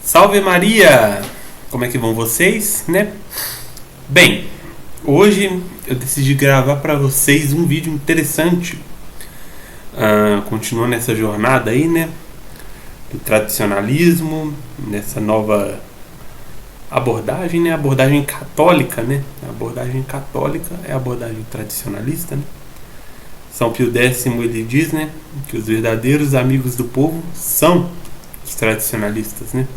Salve Maria! Como é que vão vocês, né? Bem, hoje eu decidi gravar para vocês um vídeo interessante. Continuando essa jornada aí, né? Do tradicionalismo, nessa nova abordagem, né? Abordagem católica, né? A abordagem católica é a abordagem tradicionalista, né? São Pio X ele diz, né? Que os verdadeiros amigos do povo são os tradicionalistas, né?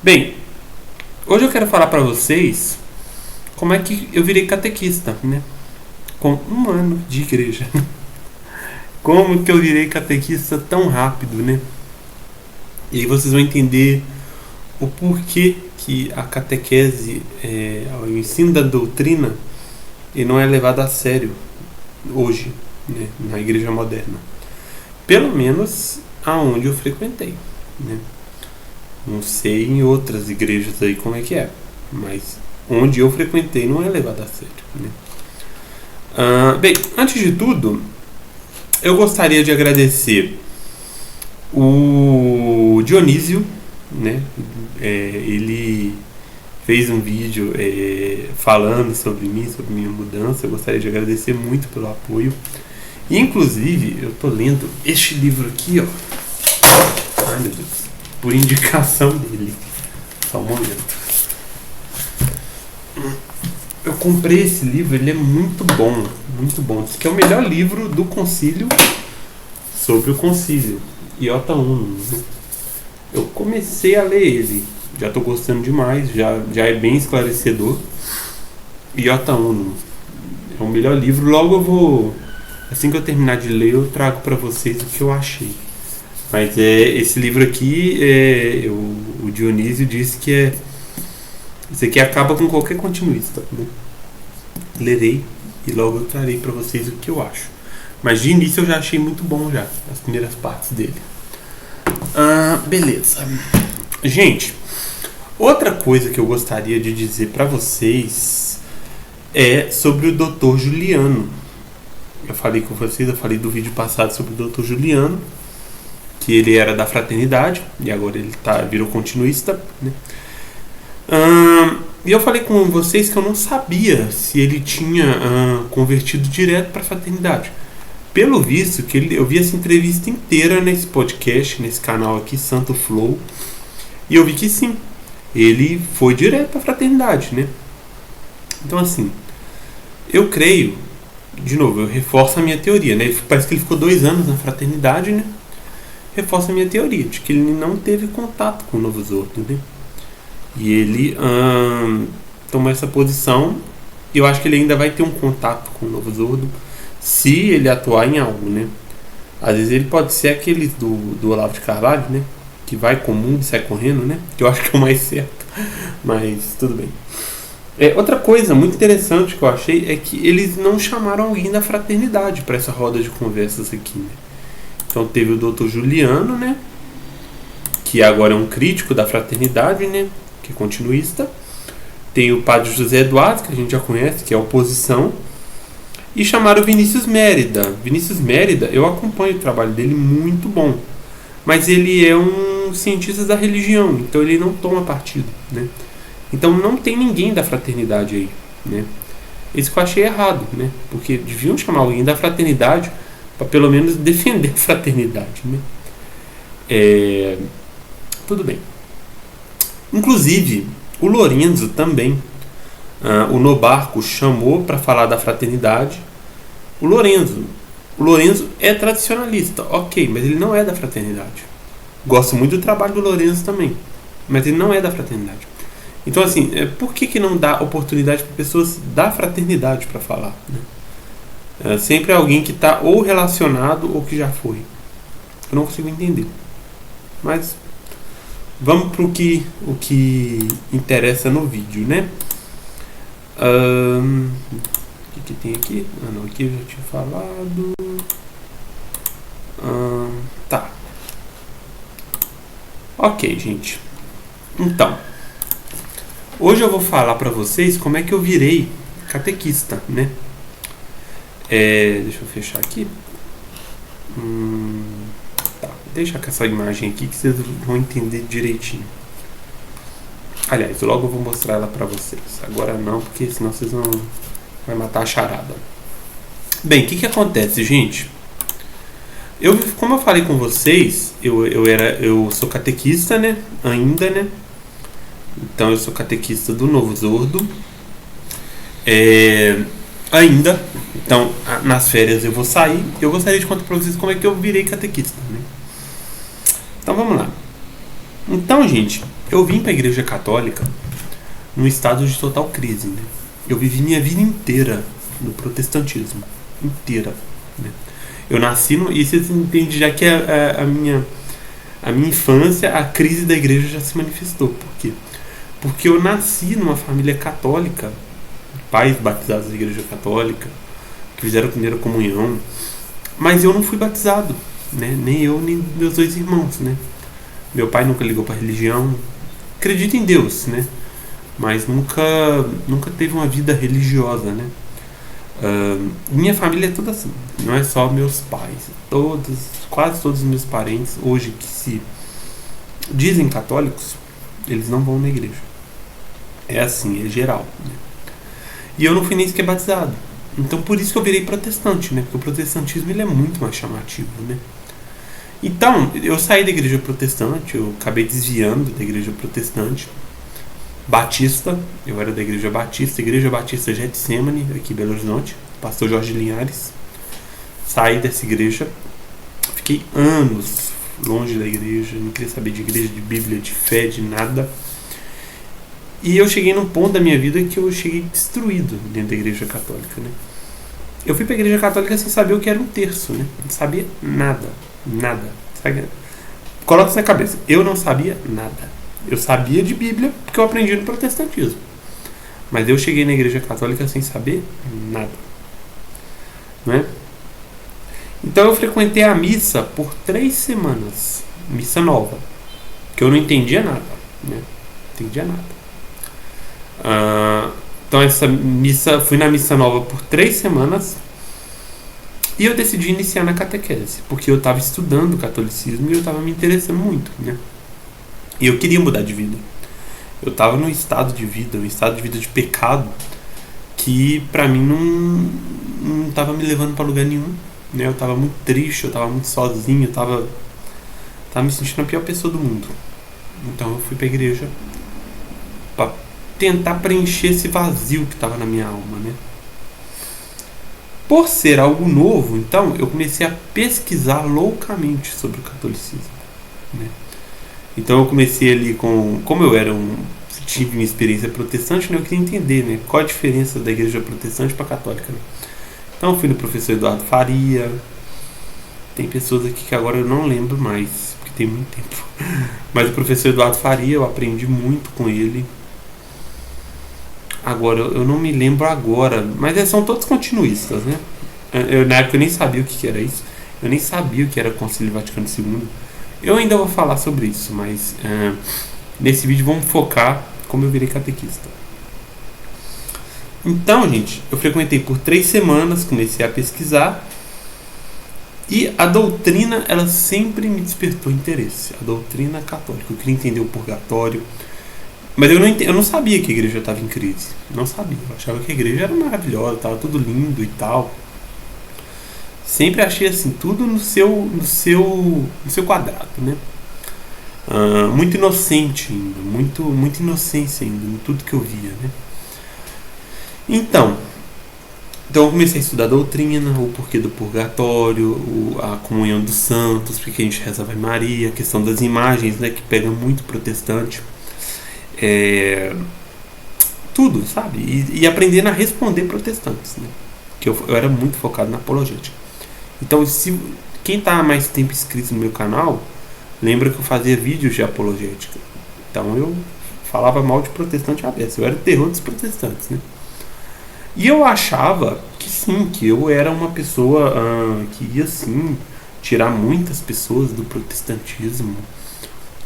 Bem, hoje eu quero falar para vocês como é que eu virei catequista, né? Com 1 ano de igreja. Como que eu virei catequista tão rápido, né? E aí vocês vão entender o porquê que a catequese, o ensino da doutrina, ele não é levado a sério hoje, né? Na igreja moderna. Pelo menos aonde eu frequentei, né? Não sei em outras igrejas aí como é que é, mas onde eu frequentei não é levado a sério, né? Bem, antes de tudo, eu gostaria de agradecer o Dionísio, né? Ele fez um vídeo falando sobre mim, sobre minha mudança. Eu gostaria de agradecer muito pelo apoio. E, inclusive, eu tô lendo este livro aqui, ó. Ai, meu Deus. Por indicação dele. Só um momento. Eu comprei esse livro, ele é muito bom. Muito bom. Diz que é o melhor livro do concílio sobre o concílio. Iota Unum. Eu comecei a ler ele. Já tô gostando demais. Já é bem esclarecedor. Iota Unum. É o melhor livro. Logo eu vou... Assim que eu terminar de ler, eu trago pra vocês o que eu achei. Mas esse livro aqui, o Dionísio disse que isso aqui acaba com qualquer continuista, né? Lerei e logo eu trarei para vocês o que eu acho. Mas de início eu já achei muito bom já, as primeiras partes dele. Beleza. Gente, outra coisa que eu gostaria de dizer para vocês é sobre o Dr. Juliano. Eu falei com vocês, eu falei do vídeo passado sobre o Dr. Juliano, que ele era da fraternidade e agora ele virou continuista, né? E eu falei com vocês que eu não sabia se ele tinha convertido direto para a fraternidade. Pelo visto, eu vi essa entrevista inteira nesse podcast, nesse canal aqui, Santo Flow, e eu vi que sim, ele foi direto para a fraternidade, né? Então, assim, eu creio, de novo, eu reforço a minha teoria, né? Parece que ele ficou 2 anos na fraternidade, né? Reforça a minha teoria de que ele não teve contato com o Novus Ordo, né? E ele tomou essa posição. E eu acho que ele ainda vai ter um contato com o Novus Ordo se ele atuar em algo, né? Às vezes ele pode ser aquele do Olavo de Carvalho, né? Que vai com o mundo e sai correndo, né? Que eu acho que é o mais certo. Mas tudo bem. Outra coisa muito interessante que eu achei é que eles não chamaram alguém da fraternidade para essa roda de conversas aqui, né? Então teve o Dr. Juliano, né? Que agora é um crítico da fraternidade, né? Que é continuista. Tem o Padre José Eduardo, que a gente já conhece, que é oposição. E chamaram o Vinícius Mérida. Vinícius Mérida, eu acompanho o trabalho dele, muito bom. Mas ele é um cientista da religião, então ele não toma partido, né? Então não tem ninguém da fraternidade aí, né? Isso que eu achei errado, né? Porque deviam chamar alguém da fraternidade para pelo menos defender a fraternidade, né? Tudo bem. Inclusive, o Lorenzo também, o Nobarco chamou para falar da fraternidade. O Lorenzo é tradicionalista, ok, mas ele não é da fraternidade. Gosto muito do trabalho do Lorenzo também, mas ele não é da fraternidade. Então, assim, por que não dá oportunidade para pessoas da fraternidade para falar, né? Sempre alguém que está ou relacionado ou que já foi. Eu não consigo entender. Mas vamos para o que interessa no vídeo, né? O que tem aqui? Não, aqui eu já tinha falado. Tá. Ok, gente. Então, hoje eu vou falar para vocês como é que eu virei catequista, né? Deixa eu fechar aqui. Tá, deixa com essa imagem aqui que vocês vão entender direitinho. Aliás, logo eu vou mostrar ela pra vocês. Agora não, porque senão vocês não vai matar a charada. Bem, o que acontece, gente? Como eu falei com vocês, eu sou catequista, né? Ainda, né? Então eu sou catequista do Novo Zordo. Ainda. Então, nas férias eu vou sair. Eu gostaria de contar pra vocês como é que eu virei catequista, né? Então vamos lá. Então, gente, eu vim pra Igreja Católica num estado de total crise, né? Eu vivi minha vida inteira no protestantismo. Inteira, né? Eu nasci e vocês entendem já que a minha infância, a crise da igreja já se manifestou. Por quê? Porque eu nasci numa família católica, pais batizados da igreja católica, que fizeram a primeira comunhão, mas eu não fui batizado, né? Nem eu, nem meus dois irmãos, né? Meu pai nunca ligou para religião, acredita em Deus, né? Mas nunca teve uma vida religiosa, né? Minha família é toda assim, não é só meus pais, quase todos os meus parentes hoje que se dizem católicos, eles não vão na igreja. É assim, é geral, né? E eu não fui nem sequer batizado. Então por isso que eu virei protestante, né? Porque o protestantismo ele é muito mais chamativo, né? Então, eu saí da igreja protestante, eu acabei desviando da igreja protestante batista, eu era da Igreja Batista Getsemane, aqui em Belo Horizonte, pastor Jorge Linhares. Saí dessa igreja, fiquei anos longe da igreja, não queria saber de igreja, de Bíblia, de fé, de nada. E eu cheguei num ponto da minha vida que eu cheguei destruído dentro da igreja católica, né? Eu fui pra igreja católica sem saber o que era um terço, né? Não sabia nada. Coloca isso na cabeça, eu não sabia nada. Eu sabia de Bíblia porque eu aprendi no protestantismo. Mas eu cheguei na igreja católica sem saber nada. Não é? Então eu frequentei a missa por 3 semanas. Missa nova. Que eu não entendia nada. Né? Não entendia nada. Então essa missa, fui na missa nova por 3 semanas. E eu decidi iniciar na catequese. Porque eu estava estudando o catolicismo e eu estava me interessando muito. Né? E eu queria mudar de vida. Eu estava num estado de vida, de pecado, que pra mim não estava me levando para lugar nenhum. Né? Eu estava muito triste, eu estava muito sozinho, eu estava me sentindo a pior pessoa do mundo. Então eu fui pra igreja para tentar preencher esse vazio que estava na minha alma. Né? Por ser algo novo, então, eu comecei a pesquisar loucamente sobre o catolicismo. Né? Então eu comecei ali como eu tive uma experiência protestante, né, eu queria entender, né, qual a diferença da igreja protestante para a católica. Né? Então eu fui no professor Eduardo Faria. Tem pessoas aqui que agora eu não lembro mais, porque tem muito tempo. Mas o professor Eduardo Faria, eu aprendi muito com ele. Agora, eu não me lembro agora, mas são todos continuistas, né? Na época eu nem sabia o que era isso. Eu nem sabia o que era Concílio Vaticano II. Eu ainda vou falar sobre isso, mas nesse vídeo vamos focar como eu virei catequista. Então, gente, eu frequentei por 3 semanas, comecei a pesquisar. E a doutrina, ela sempre me despertou interesse. A doutrina católica. Eu queria entender o purgatório. Mas eu não sabia que a igreja estava em crise. Não sabia. Eu achava que a igreja era maravilhosa, estava tudo lindo e tal. Sempre achei assim, tudo no seu quadrado, né? Muito inocente ainda, muito inocência ainda, em tudo que eu via, né? Então eu comecei a estudar a doutrina, o porquê do purgatório, a comunhão dos santos, porque a gente reza a Ave Maria, a questão das imagens, né, que pega muito protestante. Tudo, sabe? E aprendendo a responder protestantes, né? Que eu era muito focado na apologética. Então, quem está há mais tempo inscrito no meu canal, lembra que eu fazia vídeos de apologética. Então, eu falava mal de protestante aberto. Eu era o terror dos protestantes, né? E eu achava que sim, que eu era uma pessoa que ia, sim, tirar muitas pessoas do protestantismo,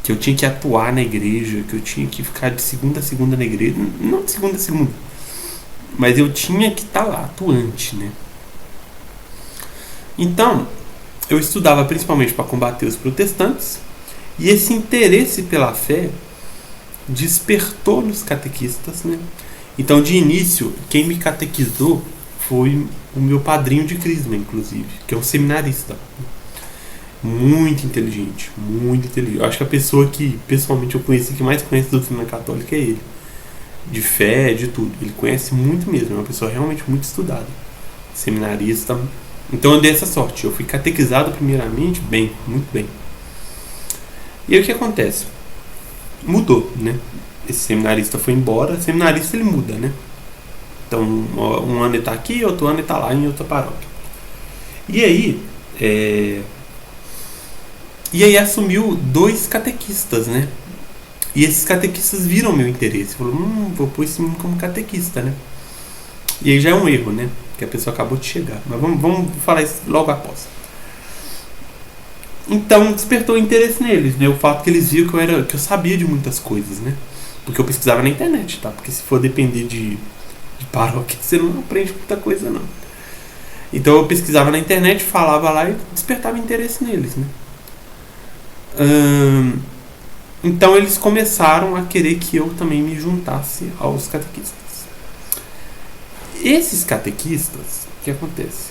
que eu tinha que atuar na igreja, que eu tinha que ficar de segunda a segunda na igreja. Não de segunda a segunda, mas eu tinha que estar lá, atuante, né? Então, eu estudava principalmente para combater os protestantes, e esse interesse pela fé despertou nos catequistas, né? Então, de início, quem me catequizou foi o meu padrinho de crisma, inclusive, que é um seminarista. Muito inteligente, muito inteligente. Eu acho que a pessoa que, pessoalmente, eu conheci, que mais conhece a doutrina católica é ele. De fé, de tudo. Ele conhece muito mesmo, é uma pessoa realmente muito estudada. Seminarista. Então eu dei essa sorte. Eu fui catequizado primeiramente, bem, muito bem. E aí o que acontece? Mudou, né? Esse seminarista foi embora. Seminarista ele muda, né? Então um ano ele tá aqui, outro ano ele tá lá em outra paróquia. E aí assumiu 2 catequistas, né? E esses catequistas viram meu interesse. Falaram, vou pôr esse menino como catequista, né? E aí já é um erro, né? Que a pessoa acabou de chegar. Mas vamos falar isso logo após. Então despertou interesse neles, né? O fato que eles viram que eu sabia de muitas coisas, né? Porque eu pesquisava na internet, tá? Porque se for depender de paróquia, você não aprende muita coisa, não. Então eu pesquisava na internet, falava lá e despertava interesse neles, né? Então eles começaram a querer que eu também me juntasse aos catequistas. Esses catequistas, o que acontece?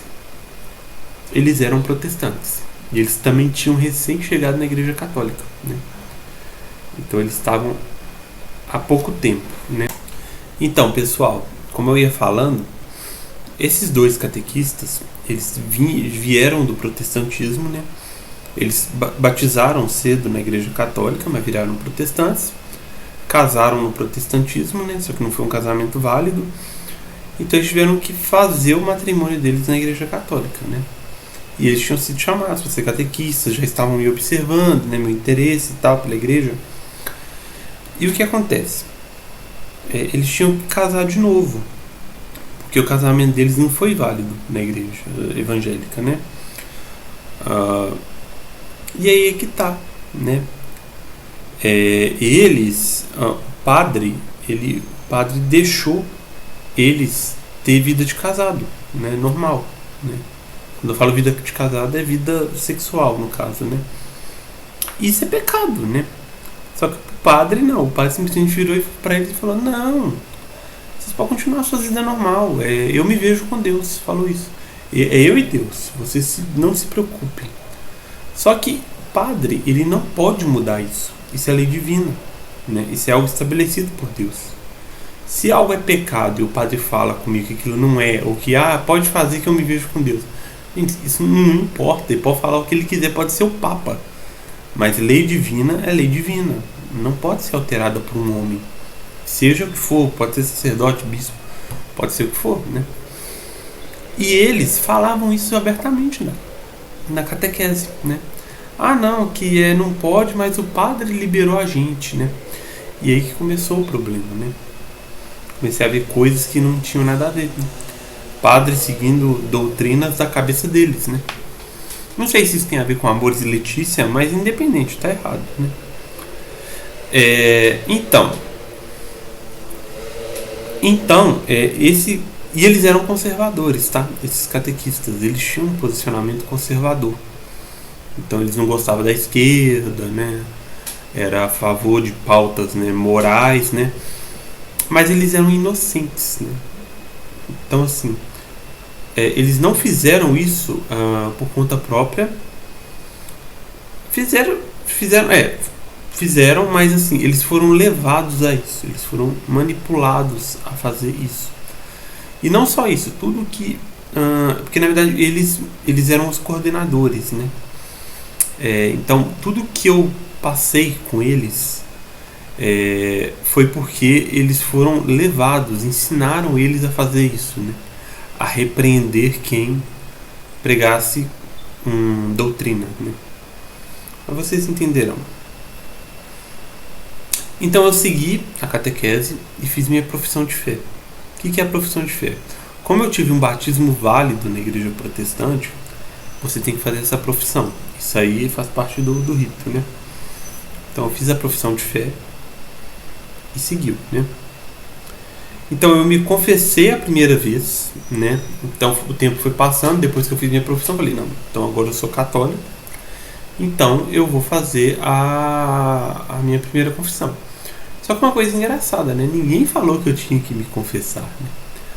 Eles eram protestantes. E eles também tinham recém chegado na igreja católica, né? Então eles estavam há pouco tempo, né? Então, pessoal, como eu ia falando, esses 2 catequistas, eles vieram do protestantismo, né? Eles batizaram cedo na igreja católica, mas viraram protestantes. Casaram no protestantismo, né? Só que não foi um casamento válido. Então eles tiveram que fazer o matrimônio deles na igreja católica, né? E eles tinham sido chamados para ser catequistas, já estavam me observando, né? Meu interesse e tal pela igreja. E o que acontece? Eles tinham que casar de novo, porque o casamento deles não foi válido na igreja evangélica, né? E aí é que tá, né? O padre deixou eles ter vida de casado, né? Normal, né? Quando eu falo vida de casado, é vida sexual, no caso, né? Isso é pecado, né? Só que o padre não. O padre simplesmente virou pra eles e falou, não, vocês podem continuar a sua vida normal. Eu me vejo com Deus, falou isso. É eu e Deus, vocês não se preocupem. Só que o padre, ele não pode mudar isso. Isso é lei divina, né? Isso é algo estabelecido por Deus. Se algo é pecado e o padre fala comigo que aquilo não é, ou que pode fazer que eu me vejo com Deus, gente, isso não importa. Ele pode falar o que ele quiser, pode ser o Papa, mas lei divina é lei divina, não pode ser alterada por um homem, seja o que for. Pode ser sacerdote, bispo, pode ser o que for, né? E eles falavam isso abertamente, né? Na catequese, né? Não, que não pode, mas o padre liberou a gente, né? E aí que começou o problema, né? Comecei a ver coisas que não tinham nada a ver, né? Padres seguindo doutrinas da cabeça deles, né? Não sei se isso tem a ver com Amores e Letícia, mas independente, tá errado, né? E eles eram conservadores, tá? Esses catequistas, eles tinham um posicionamento conservador. Então eles não gostavam da esquerda, né? Era a favor de pautas, né, morais, né? Mas eles eram inocentes, né? Então assim, eles não fizeram isso por conta própria. Fizeram, mas assim, eles foram levados a isso. Eles foram manipulados a fazer isso. E não só isso, tudo que... porque na verdade eles eram os coordenadores, né? Então tudo que eu passei com eles foi porque eles foram levados, ensinaram eles a fazer isso, né? A repreender quem pregasse doutrina, né? Mas vocês entenderão. Então eu segui a catequese e fiz minha profissão de fé. O que é a profissão de fé? Como eu tive um batismo válido na igreja protestante, você tem que fazer essa profissão. Isso aí faz parte do rito, né? Então eu fiz a profissão de fé e seguiu, né? Então eu me confessei a primeira vez, né? Então o tempo foi passando, depois que eu fiz minha profissão, eu falei, não, então agora eu sou católico, então eu vou fazer a minha primeira confissão. Só que uma coisa engraçada, né? Ninguém falou que eu tinha que me confessar, né?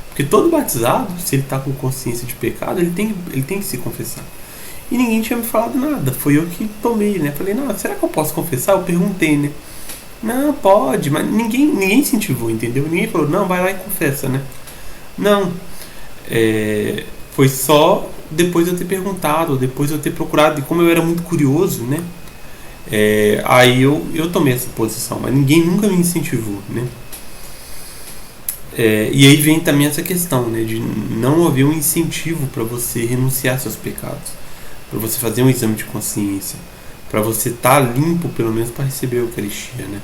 Porque todo batizado, se ele está com consciência de pecado, ele tem que se confessar. E ninguém tinha me falado nada. Foi eu que tomei, né? Falei, não, será que eu posso confessar? Eu perguntei, né? Não, pode, mas ninguém incentivou, entendeu? Ninguém falou, não, vai lá e confessa, né? Não. Foi só depois de eu ter perguntado, depois de eu ter procurado. E como eu era muito curioso, né? Aí eu tomei essa posição, mas ninguém nunca me incentivou, né? E aí vem também essa questão, né, de não haver um incentivo para você renunciar aos seus pecados, para você fazer um exame de consciência, para você estar limpo pelo menos para receber a Eucaristia, né?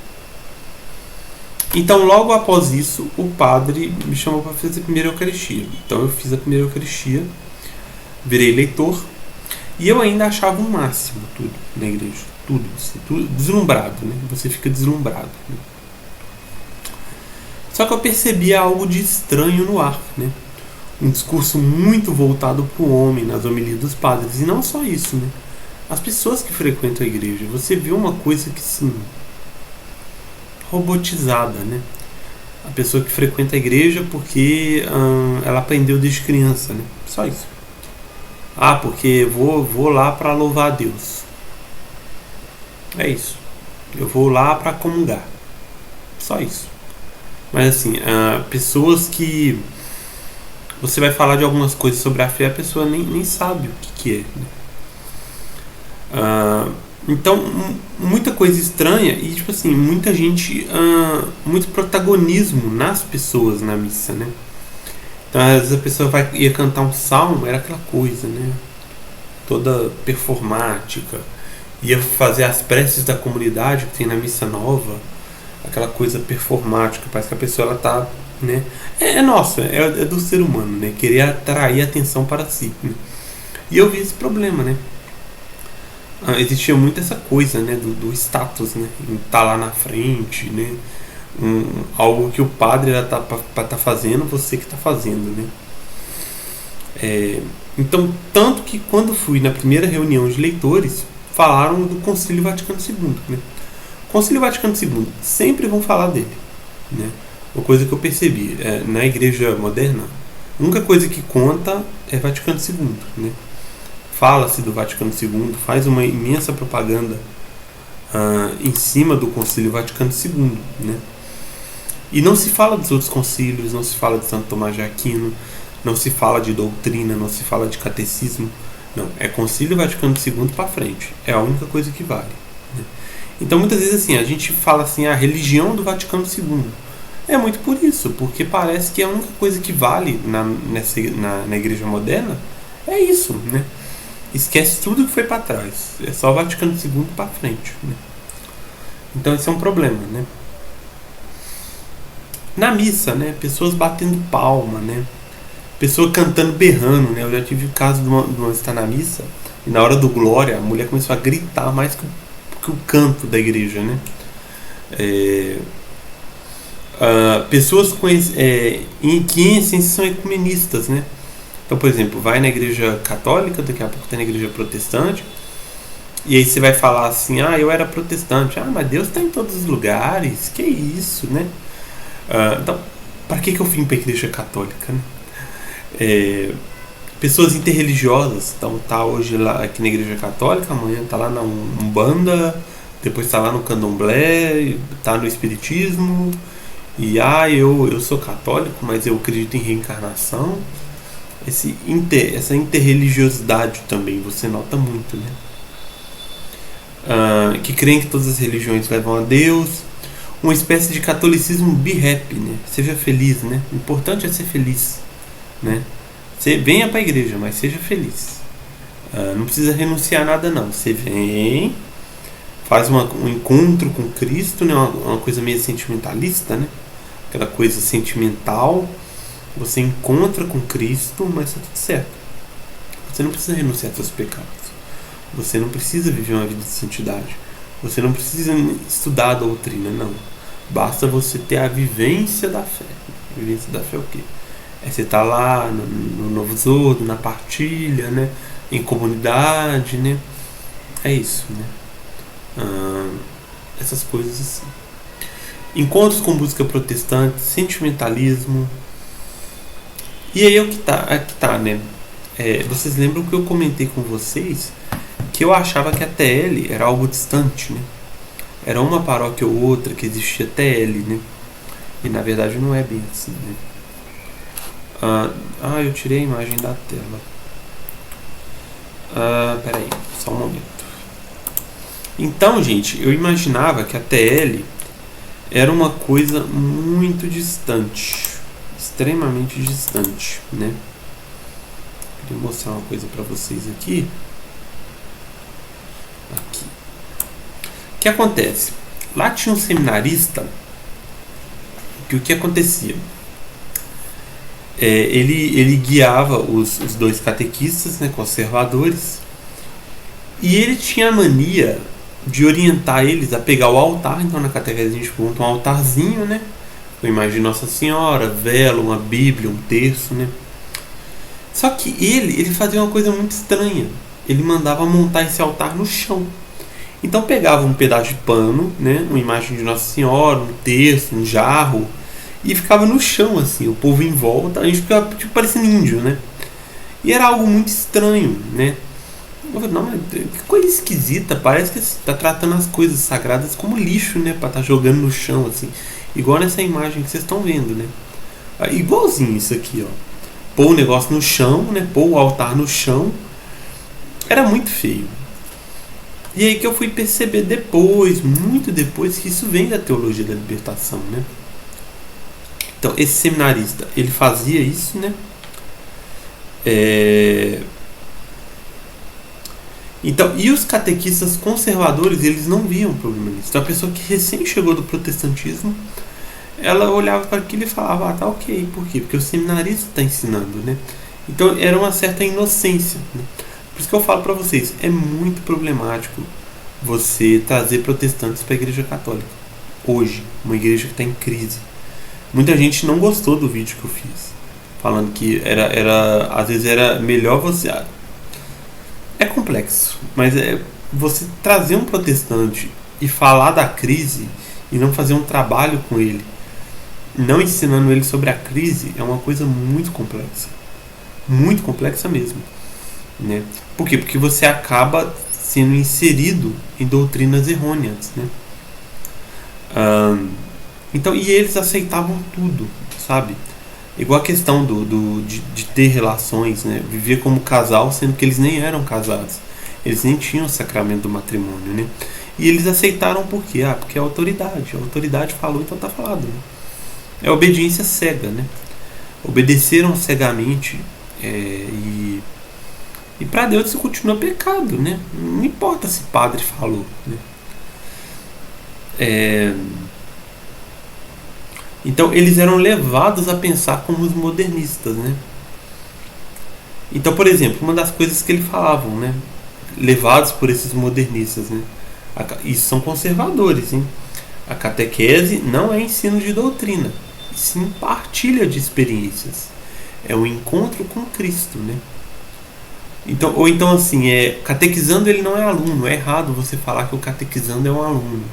Então logo após isso o padre me chamou para fazer a primeira Eucaristia. Então eu fiz a primeira Eucaristia, virei leitor e eu ainda achava um máximo tudo na igreja, tudo deslumbrado, né? Você fica deslumbrado, né? Só que eu percebia algo de estranho no ar, né? Um discurso muito voltado para o homem nas homilias dos padres. E não só isso, né? As pessoas que frequentam a igreja, você vê uma coisa que, sim, robotizada, né? A pessoa que frequenta a igreja porque ela aprendeu desde criança, né? Só isso. Porque vou lá para louvar a Deus. É isso. Eu vou lá para comungar. Só isso. Mas assim, pessoas que você vai falar de algumas coisas sobre a fé, a pessoa nem sabe o que é, né? Então, muita coisa estranha e, tipo assim, muita gente, muito protagonismo nas pessoas na missa, né? Então, às vezes a pessoa ia cantar um salmo, era aquela coisa, né? Toda performática. Ia fazer as preces da comunidade que tem na missa nova, aquela coisa performática, parece que a pessoa ela tá, né? Nossa, é do ser humano, né? Querer atrair atenção para si, né? E eu vi esse problema, né? Existia muito essa coisa, né? Do status, né? Em estar lá na frente, né? Algo que o padre tá fazendo, você que tá fazendo, né? Então, tanto que quando fui na primeira reunião de leitores, falaram do Concílio Vaticano II, né? Concílio Vaticano II, sempre vão falar dele, né? Uma coisa que eu percebi, na igreja moderna, a única coisa que conta é Vaticano II, né? Fala-se do Vaticano II, faz uma imensa propaganda em cima do Concílio Vaticano II, né? E não se fala dos outros concílios, não se fala de Santo Tomás de Aquino, não se fala de doutrina, não se fala de catecismo, não, é Concílio Vaticano II para frente, é a única coisa que vale, né? Então muitas vezes assim, a gente fala assim, a religião do Vaticano II. É muito por isso, porque parece que a única coisa que vale na igreja moderna é isso, né? Esquece tudo que foi para trás, é só o Vaticano II para frente, né? Então esse é um problema, né? Na missa, né? Pessoas batendo palma, né? Pessoa cantando, berrando, né? Eu já tive o caso de uma estar na missa e na hora do glória a mulher começou a gritar mais que o canto da igreja, né? Pessoas que em essência são ecumenistas, né? Então, por exemplo, vai na igreja católica, daqui a pouco tem na igreja protestante, e aí você vai falar assim, eu era protestante, mas Deus está em todos os lugares, que isso, né? Então, para que eu vim para a igreja católica, né? Pessoas interreligiosas, então tá hoje lá aqui na igreja católica, amanhã tá lá na Umbanda, depois tá lá no Candomblé, tá no Espiritismo, e eu sou católico, mas eu acredito em reencarnação. Essa interreligiosidade também você nota muito, né? Que creem que todas as religiões levam a Deus, uma espécie de catolicismo be happy, né? Seja feliz, né? O importante é ser feliz, né? Você venha para a igreja, mas seja feliz. Não precisa renunciar a nada, não. Você vem, faz um encontro com Cristo, né? Uma coisa meio sentimentalista, né? Aquela coisa sentimental. Você encontra com Cristo, mas está tudo certo. Você não precisa renunciar aos seus pecados. Você não precisa viver uma vida de santidade. Você não precisa estudar a doutrina, não. Basta você ter a vivência da fé. A vivência da fé é o quê? Você tá lá no Novo Zordo, na partilha, né? Em comunidade, né? É isso, né? Essas coisas assim. encontros com música protestante, sentimentalismo. E aí aqui tá, né? Vocês lembram que eu comentei com vocês que eu achava que a TL era algo distante, né? Era uma paróquia ou outra que existia TL, né? E na verdade não é bem assim, né? Eu tirei a imagem da tela. Peraí, só um momento. Então, gente, eu imaginava que a TL era uma coisa muito distante, extremamente distante, né? Queria mostrar uma coisa para vocês aqui. O que acontece? Lá tinha um seminarista que o que acontecia? Ele guiava os dois catequistas, né, conservadores, e ele tinha a mania de orientar eles a pegar o altar. Então na catequese a gente monta um altarzinho, né, com a imagem de Nossa Senhora, vela, uma Bíblia, um terço, né. Só que ele fazia uma coisa muito estranha. Ele mandava montar esse altar no chão. Então pegava um pedaço de pano, né, uma imagem de Nossa Senhora, um terço, um jarro, e ficava no chão, assim, o povo em volta, a gente ficava tipo parecendo índio, né? E era algo muito estranho, né? Eu falei, não, mas que coisa esquisita, parece que está tratando as coisas sagradas como lixo, né? Para estar jogando no chão, assim. Igual nessa imagem que vocês estão vendo, né? Igualzinho isso aqui, ó. Pôr o negócio no chão, né? Pôr o altar no chão. Era muito feio. E aí que eu fui perceber depois, muito depois, que isso vem da teologia da libertação, né? Então, esse seminarista, ele fazia isso, né? Então, e os catequistas conservadores, eles não viam problema nisso. Então, a pessoa que recém chegou do protestantismo, ela olhava para aquilo e falava, tá ok. Por quê? Porque o seminarista está ensinando, né? Então, era uma certa inocência, né? Por isso que eu falo para vocês, é muito problemático você trazer protestantes para a Igreja Católica. Hoje, uma igreja que está em crise. Muita gente não gostou do vídeo que eu fiz, falando que às vezes era melhor você... É complexo, mas você trazer um protestante e falar da crise e não fazer um trabalho com ele, não ensinando ele sobre a crise, é uma coisa muito complexa mesmo, né? Por quê? Porque você acaba sendo inserido em doutrinas errôneas, né? Então, e eles aceitavam tudo, sabe? Igual a questão de ter relações, né? Viver como casal, sendo que eles nem eram casados. Eles nem tinham o sacramento do matrimônio, né? E eles aceitaram por quê? Porque é a autoridade. A autoridade falou, então tá falado, né? É obediência cega, né? Obedeceram cegamente e para Deus isso continua pecado, né? Não importa se padre falou, né? Então eles eram levados a pensar como os modernistas, né? Então, por exemplo, uma das coisas que eles falavam, né? Levados por esses modernistas, né? Isso são conservadores, hein? A catequese não é ensino de doutrina, e sim partilha de experiências. É um encontro com Cristo, né? Então assim, catequizando ele não é aluno. É errado você falar que o catequizando é um aluno.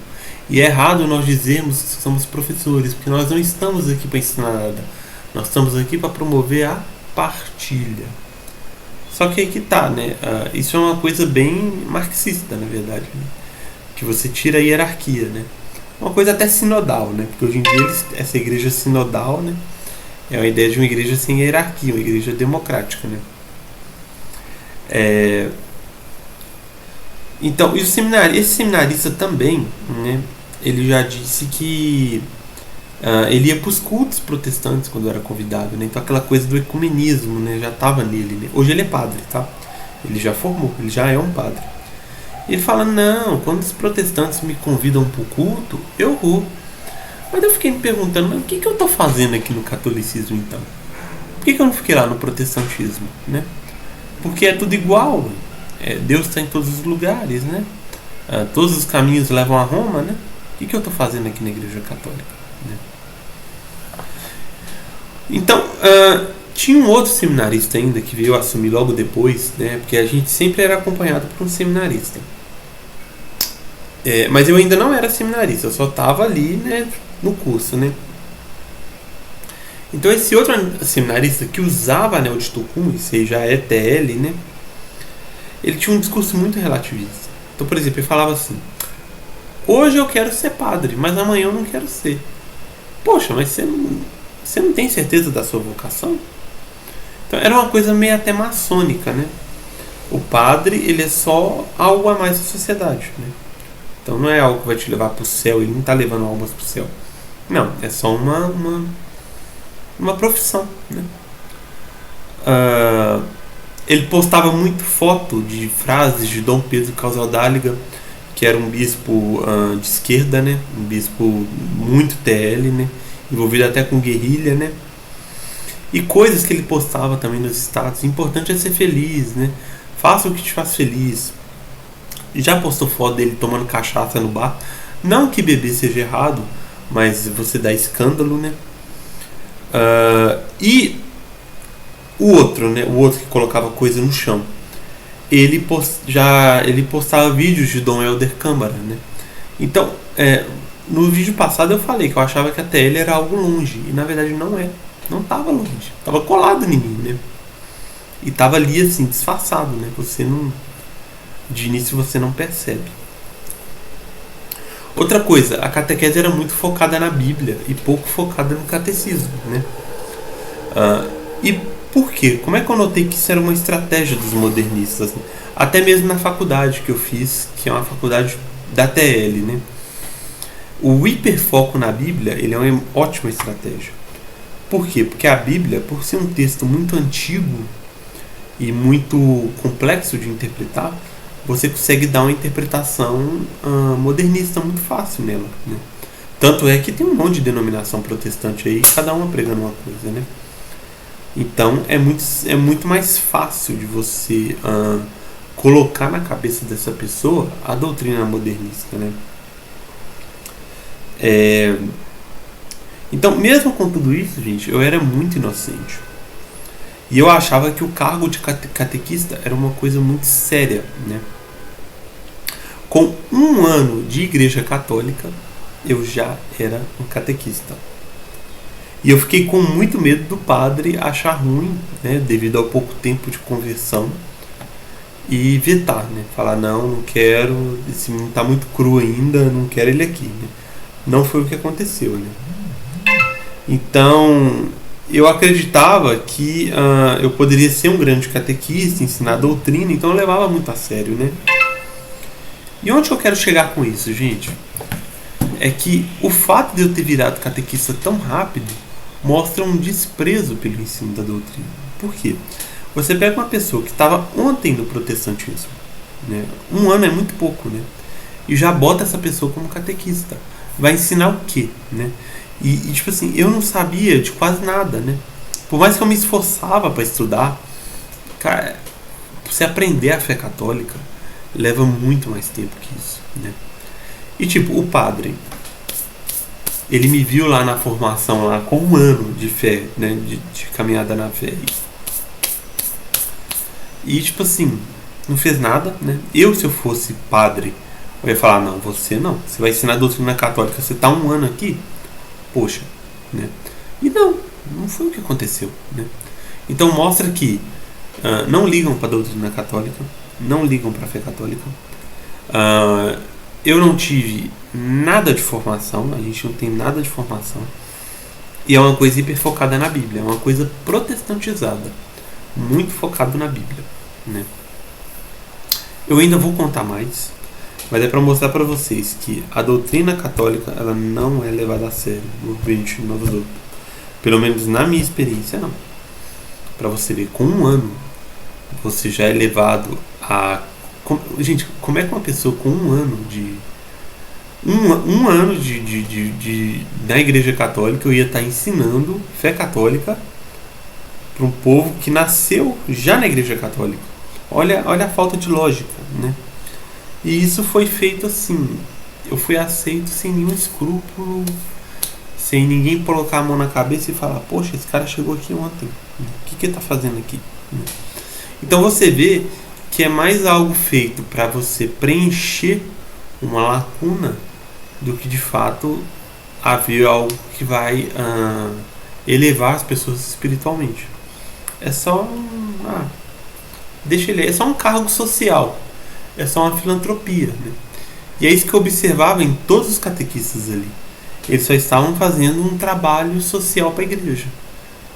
E é errado nós dizermos que somos professores, porque nós não estamos aqui para ensinar nada. Nós estamos aqui para promover a partilha. Só que aí que tá, né? Isso é uma coisa bem marxista, na verdade, né? Que você tira a hierarquia, né? Uma coisa até sinodal, né? Porque hoje em dia essa igreja sinodal, né? É uma ideia de uma igreja sem hierarquia, uma igreja democrática, né? Então, esse seminarista também, né, ele já disse que ele ia para os cultos protestantes quando era convidado, né? Então aquela coisa do ecumenismo, né, já estava nele, né? Hoje ele é padre, tá? Ele já formou, ele já é um padre. Ele fala, não, quando os protestantes me convidam para o culto, eu vou. Mas eu fiquei me perguntando, mas o que eu estou fazendo aqui no catolicismo então? Por que eu não fiquei lá no protestantismo, né? Porque é tudo igual, Deus está em todos os lugares, né? Todos os caminhos levam a Roma, né? O que eu estou fazendo aqui na Igreja Católica, né? Então, tinha um outro seminarista ainda que veio assumir logo depois, né? Porque a gente sempre era acompanhado por um seminarista. Mas eu ainda não era seminarista, eu só estava ali, né, no curso, né? Então esse outro seminarista que usava anel de Tucum, isso aí já é TL, né? Ele tinha um discurso muito relativista. Então, por exemplo, ele falava assim: hoje eu quero ser padre, mas amanhã eu não quero ser. Poxa, mas você não tem certeza da sua vocação? Então era uma coisa meio até maçônica, né? O padre, ele é só algo a mais da sociedade, né? Então não é algo que vai te levar para o céu, ele não está levando almas para o céu. Não, é só uma profissão, né? Ele postava muito foto de frases de Dom Pedro Causaldáliga, que era um bispo de esquerda, né? Um bispo muito TL, né? Envolvido até com guerrilha, né? E coisas que ele postava também nos status. O importante é ser feliz, né? Faça o que te faz feliz. Já postou foto dele tomando cachaça no bar. Não que beber seja errado, mas você dá escândalo, né? E o outro, né? O outro que colocava coisa no chão. Ele postava vídeos de Dom Helder Câmara, né? Então, no vídeo passado eu falei que eu achava que a TL era algo longe. E na verdade não é. Não estava longe. Estava colado em mim, né? E estava ali assim, disfarçado, né? Você não... De início você não percebe. Outra coisa, a catequese era muito focada na Bíblia e pouco focada no catecismo, né? E por quê? Como é que eu notei que isso era uma estratégia dos modernistas? Né? Até mesmo na faculdade que eu fiz, que é uma faculdade da TL, né? O hiperfoco na Bíblia, ele é uma ótima estratégia. Por quê? Porque a Bíblia, por ser um texto muito antigo e muito complexo de interpretar, você consegue dar uma interpretação modernista muito fácil nela, né? Tanto é que tem um monte de denominação protestante aí, cada uma pregando uma coisa, né? Então é muito mais fácil de você colocar na cabeça dessa pessoa a doutrina modernista, né? Então, mesmo com tudo isso, gente, eu era muito inocente. E eu achava que o cargo de catequista era uma coisa muito séria, né? Com 1 ano de igreja católica, eu já era um catequista. E eu fiquei com muito medo do padre achar ruim, né? Devido ao pouco tempo de conversão. E vetar, né? Falar, não quero, esse menino tá muito cru ainda, não quero ele aqui, né? Não foi o que aconteceu, né? Então, eu acreditava que eu poderia ser um grande catequista, ensinar doutrina, então eu levava muito a sério, né? E onde eu quero chegar com isso, gente? É que o fato de eu ter virado catequista tão rápido mostra um desprezo pelo ensino da doutrina. Por quê? Você pega uma pessoa que estava ontem no protestantismo, né? 1 ano é muito pouco, né? E já bota essa pessoa como catequista. Vai ensinar o quê, né? E tipo assim, eu não sabia de quase nada, né? Por mais que eu me esforçava para estudar, cara, você aprender a fé católica leva muito mais tempo que isso, né? E tipo, o padre, ele me viu lá na formação, lá com 1 ano de fé, né? De caminhada na fé. E tipo assim, não fez nada, né? Se eu fosse padre, eu ia falar, não, você vai ensinar a doutrina católica, você tá 1 ano aqui? Poxa, né? E não foi o que aconteceu, né? Então mostra que não ligam para a doutrina católica, não ligam para a fé católica. Eu não tive nada de formação, a gente não tem nada de formação. E é uma coisa hiper focada na Bíblia, é uma coisa protestantizada, muito focado na Bíblia, né? Eu ainda vou contar mais, mas é para mostrar para vocês que a doutrina católica ela não é levada a sério no ambiente inovador. Pelo menos na minha experiência, não. Para você ver, com 1 ano, você já é levado a... Gente, como é que uma pessoa com 1 ano de... Um ano na igreja católica eu ia estar ensinando fé católica para um povo que nasceu já na igreja católica? Olha a falta de lógica, né? E isso foi feito assim, eu fui aceito sem nenhum escrúpulo, sem ninguém colocar a mão na cabeça e falar, poxa, esse cara chegou aqui ontem, o que ele está fazendo aqui? Então você vê que é mais algo feito para você preencher uma lacuna do que de fato haver algo que vai elevar as pessoas espiritualmente. É só é só um cargo social, é só uma filantropia, né? E é isso que eu observava em todos os catequistas ali. Eles só estavam fazendo um trabalho social para a igreja,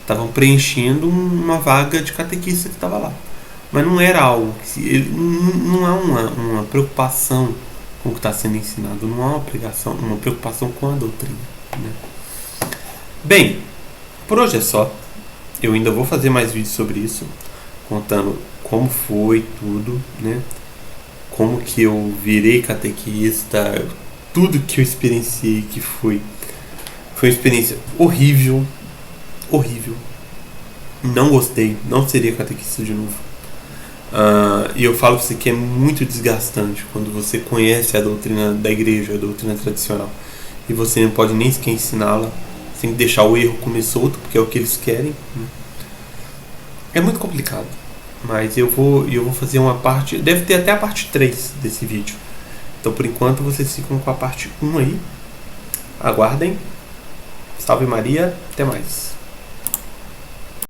estavam preenchendo uma vaga de catequista que estava lá, mas não era algo que não há uma preocupação com o que está sendo ensinado, não há uma preocupação com a doutrina, né? Bem, por hoje é só. Eu ainda vou fazer mais vídeos sobre isso, contando como foi tudo, né? Como que eu virei catequista, tudo que eu experienciei, que foi uma experiência horrível, não gostei, não seria catequista de novo. E eu falo pra você que é muito desgastante quando você conhece a doutrina da igreja, a doutrina tradicional, e você não pode nem sequer ensiná-la, você tem que deixar o erro comer solto, porque é o que eles querem, né? É muito complicado, mas eu vou fazer uma parte, deve ter até a parte 3 desse vídeo. Então por enquanto vocês ficam com a parte 1 aí. Aguardem. Salve Maria, até mais.